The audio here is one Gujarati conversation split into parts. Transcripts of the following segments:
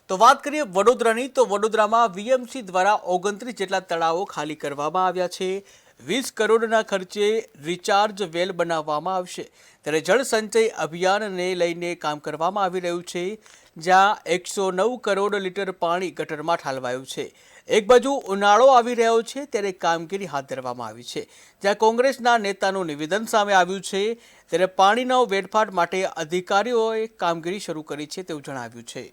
તો વાત કરીએ વડોદરાની, તો વડોદરામાં વીએમસી દ્વારા 29 જેટલા તળાવો ખાલી કરવામાં આવ્યા છે। 20 કરોડના ખર્ચે રિચાર્જ વેલ બનાવવામાં આવશે। ત્યારે જળ સંચય અભિયાનને લઈને કામ કરવામાં આવી રહ્યું છે, જ્યાં 109 કરોડ લીટર પાણી ગટરમાં ઠાલવાયું છે। એક બાજુ ઉનાળો આવી રહ્યો છે ત્યારે કામગીરી હાથ ધરવામાં આવી છે, જ્યાં કોંગ્રેસના નેતાનું નિવેદન સામે આવ્યું છે, ત્યારે પાણીનો વેડફાટ માટે અધિકારીઓએ કામગીરી શરૂ કરી છે તેવું જણાવ્યું છે।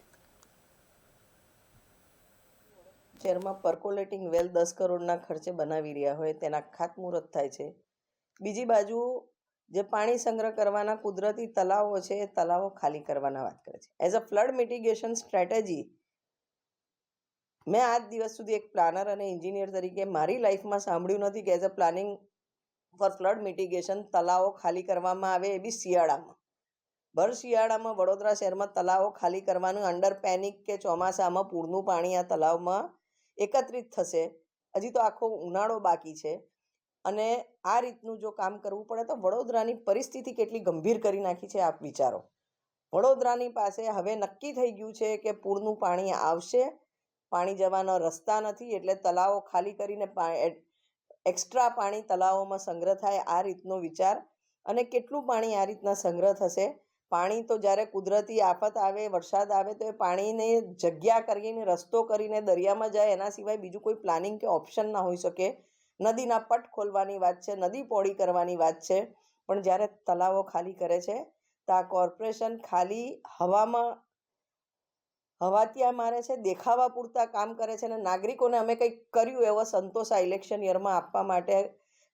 શહેરમાં પર્કોલેટિંગ વેલ 10 કરોડના ખર્ચે બનાવી રહ્યા હોય તેના ખાતમુહૂર્ત થાય છે। બીજી બાજુ જે પાણી સંગ્રહ કરવાના કુદરતી તલાવો છે એ તલાવો ખાલી કરવાના વાત કરે છે। As a flood mitigation strategy મેં આજ દિવસ સુધી એક પ્લાનર અને એન્જિનિયર તરીકે મારી લાઈફમાં સાંભળ્યું નથી કે as a planning for flood mitigation તલાવો ખાલી કરવામાં આવે, એ બી શિયાળામાં। ભર શિયાળામાં વડોદરા શહેરમાં તલાવો ખાલી કરવાનું અંડર પેનિક કે ચોમાસામાં પૂરનું પાણી આ તલાવમાં એકત્રિત થશે। હજી તો આખો ઉનાળો બાકી છે અને આ રીતનું જો કામ કરવું પડે તો વડોદરાની પરિસ્થિતિ કેટલી ગંભીર કરી નાખી છે આપ વિચારો। વડોદરાની પાસે હવે નક્કી થઈ ગયું છે કે પૂરનું પાણી આવશે, પાણી જવાનો રસ્તા નથી, એટલે તલાવો ખાલી કરીને એક્સ્ટ્રા પાણી તલાવોમાં સંગ્રહ થાય, આ રીતનો વિચાર। અને કેટલું પાણી આ રીતના સંગ્રહ થશે? પાણી તો જ્યારે કુદરતી આફત આવે, વરસાદ આવે તો એ પાણીને જગ્યા કરીને, રસ્તો કરીને દરિયામાં જાય, એના સિવાય બીજું કોઈ પ્લાનિંગ કે ઓપ્શન ના હોઈ શકે। નદીના પટ ખોલવાની વાત છે, નદી પહોળી કરવાની વાત છે, પણ જ્યારે તલાવો ખાલી કરે છે તો આ કોર્પોરેશન ખાલી હવા ત્યાં મારે છે, દેખાવા પૂરતા કામ કરે છે અને નાગરિકોને અમે કંઈક કર્યું એવો સંતોષ આ ઇલેક્શન યરમાં આપવા માટે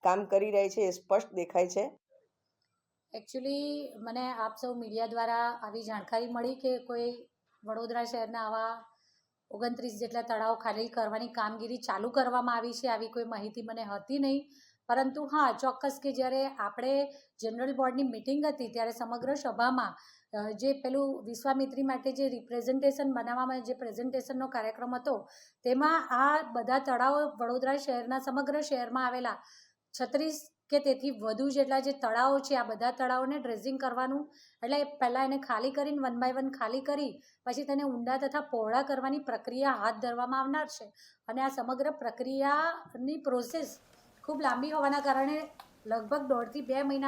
કામ કરી રહી છે, એ સ્પષ્ટ દેખાય છે। એકચ્યુઅલી મને આપ સૌ મીડિયા દ્વારા આવી જાણકારી મળી કે કોઈ વડોદરા શહેરના આવા 29 જેટલા તળાવ ખાલી કરવાની કામગીરી ચાલુ કરવામાં આવી છે, આવી કોઈ માહિતી મને હતી નહીં। પરંતુ હા, ચોક્કસ કે જ્યારે આપણે જનરલ બોર્ડની મિટિંગ હતી ત્યારે સમગ્ર સભામાં જે પેલું વિશ્વામિત્રી માટે જે રિપ્રેઝન્ટેશન બનાવવામાં, જે પ્રેઝન્ટેશનનો કાર્યક્રમ હતો, તેમાં આ બધા તળાવો વડોદરા શહેરના સમગ્ર શહેરમાં આવેલા 36 કે તેથી વધુ જેટલા જે તળાવો છે, આ બધા તળાવોને ડ્રેઝિંગ કરવાનું, એટલે પહેલાં એને ખાલી કરીને 1 બાય 1 ખાલી કરી પછી તેને ઊંડા તથા પહોળા કરવાની પ્રક્રિયા હાથ ધરવામાં આવનાર છે। અને આ સમગ્ર પ્રક્રિયાની પ્રોસેસ ખૂબ લાંબી હોવાના કારણે લગભગ 1.5 થી 2 મહિના